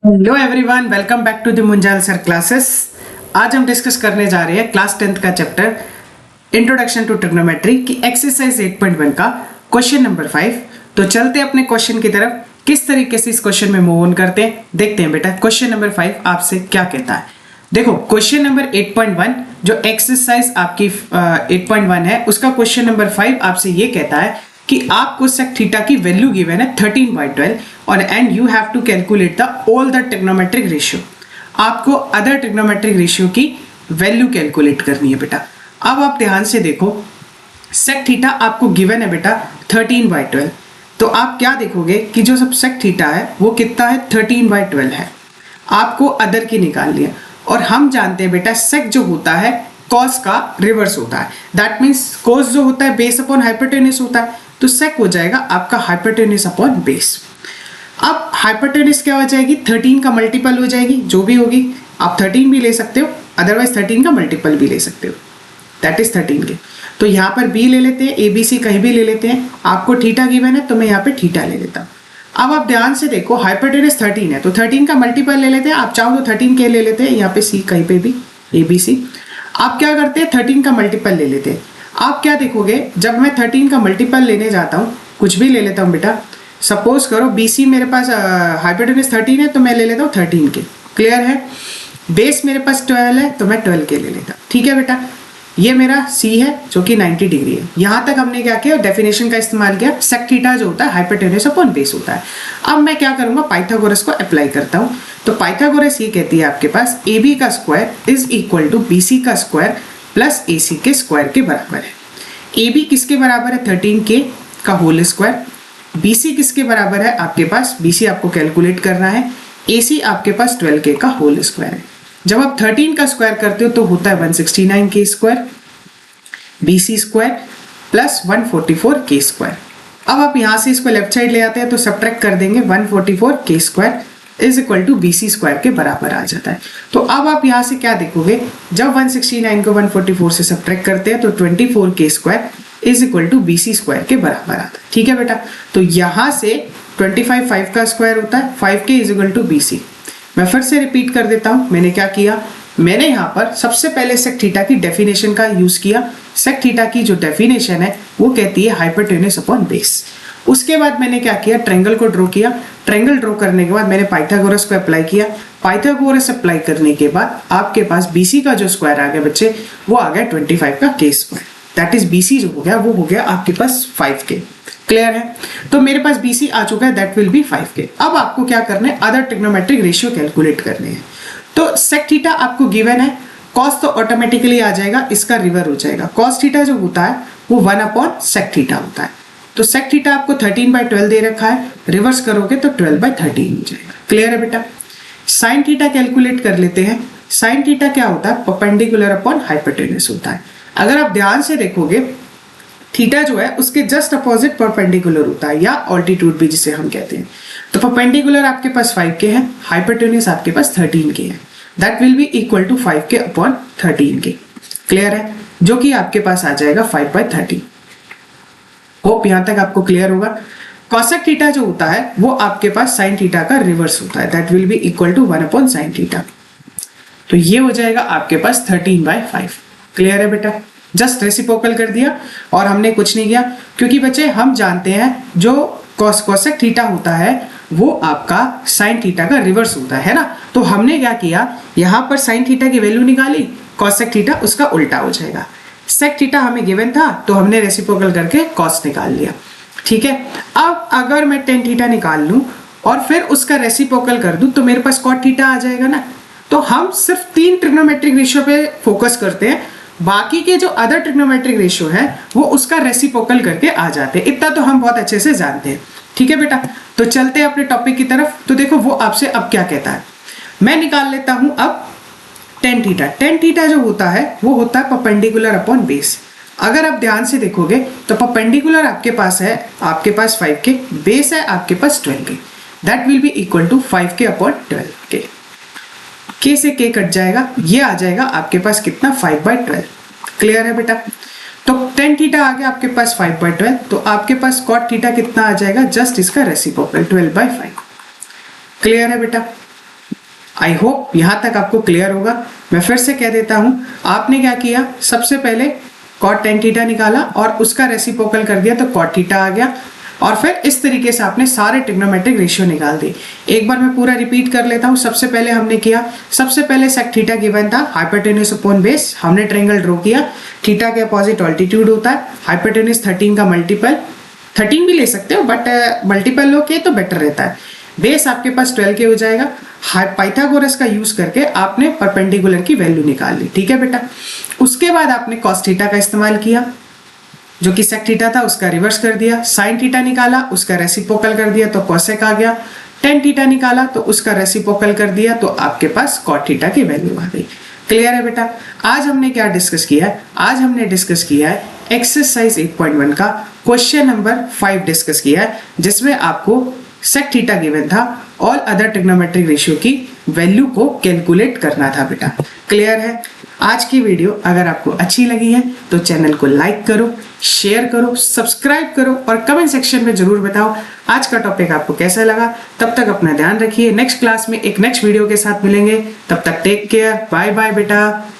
Hello everyone, welcome back to the Munjal sir classes. आज हम discuss करने जा रहे हैं क्लास 10th का चैप्टर इंट्रोडक्शन टू ट्रिग्नोमेट्री की एक्सरसाइज 8.1 का क्वेश्चन नंबर 5। तो चलते अपने क्वेश्चन की तरफ, किस तरीके से इस क्वेश्चन में मूव ऑन करते हैं देखते हैं। बेटा क्वेश्चन नंबर 5 आपसे क्या कहता है। देखो क्वेश्चन नंबर 8.1 जो एक्सरसाइज आपकी 8.1 है, उसका क्वेश्चन नंबर 5 आपसे ये कहता है कि आपको सेक थीटा की वैल्यू गिवन है 13/12 और and you have to calculate the all the trigonometric ratio. आपको अदर ट्रिग्नोमेट्रिक रेशियो की वैल्यू कैलकुलेट करनी है बेटा। अब आप ध्यान से देखो, सेक थीटा आपको गिवन है बेटा 13/12, तो आप क्या देखोगे कि जो सब सेक थीटा है वो कितना है, 13/12 है। आपको अदर की निकालनी है और हम जानते हैं बेटा सेक जो होता है कॉस का रिवर्स होता है। दैट मीन्स कॉस जो होता है बेस अपॉन हाइपोटेन्यूस होता है, तो सेक हो जाएगा आपका हाइपोटेन्यूस अपॉन बेस। अब हाइपोटेन्यूस क्या हो जाएगी, 13 का मल्टीपल हो जाएगी, जो भी होगी। आप 13 भी ले सकते हो, अदरवाइज 13 का मल्टीपल भी ले सकते हो, दैट इज 13 के। तो यहाँ पर बी ले लेते हैं, ABC कहीं भी ले लेते हैं। आपको थीटा गिवन है तो मैं यहाँ पे थीटा ले लेता हूँ। अब आप ध्यान से देखो, हाइपोटेन्यूस 13 है तो 13 का मल्टीपल ले लेते हैं। आप चाहो तो 13 के ले लेते हैं, यहाँ पे सी कहीं पे भी ABC। आप क्या करते हैं, 13 का मल्टीपल ले लेते हैं। आप क्या देखोगे, जब मैं 13 का मल्टीपल लेने जाता हूँ, कुछ भी ले लेता हूँ बेटा, सपोज करो BC मेरे पास हाइपोटेन्यूस 13 है तो मैं ले लेता हूँ 13 के। क्लियर है। बेस मेरे पास 12 है तो मैं 12 के ले लेता हूँ। ठीक है बेटा, ये मेरा C है जो कि 90 डिग्री है। यहाँ तक हमने क्या किया, डेफिनेशन का इस्तेमाल किया। सेक थीटा जो होता है हाइपोटेन्यूस अपॉन बेस होता है। अब मैं क्या करूँगा, पाइथागोरस को अप्लाई करता हूँ। तो पाइथागोरस ये कहती है आपके पास AB का square is equal to BC का स्क्वायर प्लस AC के स्क्वायर के बराबर है। AB किसके बराबर है, 13K का होल स्क्वायर। BC किसके बराबर है आपके पास, BC आपको कैलकुलेट करना है, AC आपके पास 12K का होल स्क्वायर है। जब आप 13 का स्क्वायर करते हो तो होता है 169K square, BC square plus 144K square. अब आप यहाँ से इसको लेफ्ट साइड ले आते हैं तो सब्ट्रैक्ट कर देंगे, 144K square is equal to BC square के बराबर आ जाता है। तो अब आप यहाँ से क्या देखोगे, जब 169 को 144 से सब्ट्रैक्ट करते हैं तो 24K square is equal to BC square के बराबर आता है। ठीक है बेटा, तो यहाँ से 25 5 का स्क्वायर होता है, 5K is equal to BC। मैं फिर से रिपीट कर देता हूँ, मैंने क्या किया, मैंने यहाँ पर सबसे पहले सेक थीटा की डेफिनेशन का यूज किया। सेक थीटा की जो डेफिनेशन है वो कहती है हाइपोटेन्यूस अपॉन बेस। उसके बाद मैंने क्या किया, ट्रायंगल को ड्रॉ किया। ट्रायंगल ड्रॉ करने के बाद मैंने पाइथागोरस को अप्लाई किया। पाइथागोरस अप्लाई करने के बाद आपके पास BC का जो स्क्वायर आ गया बच्चे, वो आ गया 25 का K square. That is BC जो हो गया वो हो गया आपके पास 5K। क्लियर है। तो मेरे पास BC आ चुका है, दैट विल बी 5K। अब आपको क्या करना है, अदर ट्रिग्नोमेट्रिक रेशियो कैलकुलेट करने हैं। तो सेक थीटा आपको गिवन है, कॉस तो ऑटोमेटिकली आ जाएगा, इसका रिवर हो जाएगा। कॉस थीटा जो होता है वो 1 अपॉन सेक थीटा होता है। तो सेक थीटा आपको 13/12 दे रखा है, रिवर्स करोगे तो 12/13 हो जाएगा। क्लियर है बेटा। साइन थीटा कैलकुलेट कर लेते हैं। साइन थीटा क्या होता है, परपेंडिकुलर अपॉन हाइपोटेन्यूस होता है। अगर आप ध्यान से देखोगे, थीटा जो है उसके जस्ट अपोजिट परपेंडिकुलर होता है, या ऑल्टीट्यूड भी जिसे हम कहते हैं। तो परपेंडिकुलर आपके पास 5K है, हाइपोटेन्यूस आपके पास 13K है। That will be equal to 5K upon 13K। Clear है, जो कि आपके पास आ जाएगा 5/13। होप यहां तक आपको क्लियर होगा। कॉसेक थीटा जो होता है वो आपके पास साइन थीटा का रिवर्स होता है। That will be equal to 1 upon sine theta. तो ये हो जाएगा आपके पास 13/5। क्लियर है बेटा, जस्ट रेसिप्रोकल कर दिया और हमने कुछ नहीं किया, क्योंकि बच्चे हम जानते हैं जो कॉसेक थीटा होता है वो आपका साइन थीटा का रिवर्स होता है ना। तो हमने क्या किया, यहाँ पर साइन थीटा की वैल्यू निकाली, कॉसेक थीटा उसका उल्टा हो जाएगा। सेक थीटा हमें गिवन था तो हमने रेसिप्रोकल करके कॉस निकाल लिया। ठीक है। अब अगर मैं टेन थीटा निकाल लूं और फिर उसका रेसिप्रोकल कर दूं तो मेरे पास कॉट थीटा आ जाएगा ना। तो हम सिर्फ 3 ट्रिग्नोमेट्रिक रेशियो पे फोकस करते हैं, बाकी के जो अदर ट्रिग्नोमेट्रिक रेशियो है वो उसका रेसिप्रोकल करके आ जाते हैं। इतना तो हम बहुत अच्छे से जानते हैं। ठीक है बेटा, तो चलते हैं अपने टॉपिक की तरफ। तो देखो वो आपसे अब क्या कहता है, मैं निकाल लेता हूं अब टेन थीटा। टेन थीटा जो होता है वो होता है परपेंडिकुलर अपॉन बेस। अगर आप ध्यान से देखोगे तो परपेंडिकुलर आपके पास है, आपके पास 5K, बेस है आपके पास 12K। That will be equal to 5K upon 12K। K से K कट जाएगा, ये आ जाएगा आपके पास कितना, 5/12। क्लियर है बेटा। तो टेन थीटा आ गया आपके पास 5/12, तो आपके पास कॉट थीटा कितना आ जाएगा, जस्ट इसका रेसिप्रोकल 12/5। क्लियर है बेटा। आई होप यहाँ तक आपको क्लियर होगा। मैं फिर से कह देता हूँ, आपने क्या किया, सबसे पहले cot tan थीटा निकाला और उसका रेसिप्रोकल कर दिया तो cot थीटा आ गया, और फिर इस तरीके से आपने सारे ट्रिग्नोमेट्रिक रेशियो निकाल दी। एक बार मैं पूरा रिपीट कर लेता हूँ। सबसे पहले हमने किया, सबसे पहले सेक थीटा गिवन था, हाइपोटेन्यूज अपॉन बेस, हमने ट्रायंगल ड्रॉ किया। थीटा के अपोजिट ऑल्टीट्यूड होता है, हाइपोटेन्यूज 13 का मल्टीपल, 13 भी ले सकते हो बट मल्टीपल लो के तो बेटर रहता है। बेस आपके पास 12 के हो जाएगा। पाइथागोरस का यूज करके आपने परपेंडिकुलर की वैल्यू निकाल ली, ठीक है बेटा। उसके बाद आपने कॉस थीटा का इस्तेमाल किया, जो कि सेक थीटा था उसका रिवर्स कर दिया। साइन थीटा निकाला, उसका रेसिप्रोकल कर दिया तो कोसेक आ गया। टेन थीटा निकाला तो उसका रेसिप्रोकल कर दिया तो आपके पास कॉट थीटा की वैल्यू आ गई। क्लियर है बेटा। आज हमने क्या डिस्कस किया है, आज हमने डिस्कस किया है एक्सरसाइज 8.1 का क्वेश्चन नंबर 5 डिस्कस किया है, जिसमें आपको सेक थीटा गिवन था, ऑल अदर ट्रिग्नोमेट्रिक रेशियो की वैल्यू को कैलकुलेट करना था बेटा। क्लियर है। आज की वीडियो अगर आपको अच्छी लगी है तो चैनल को लाइक करो, शेयर करो, सब्सक्राइब करो और कमेंट सेक्शन में जरूर बताओ आज का टॉपिक आपको कैसा लगा। तब तक अपना ध्यान रखिए, नेक्स्ट क्लास में एक नेक्स्ट वीडियो के साथ मिलेंगे। तब तक टेक केयर, बाय बाय बेटा।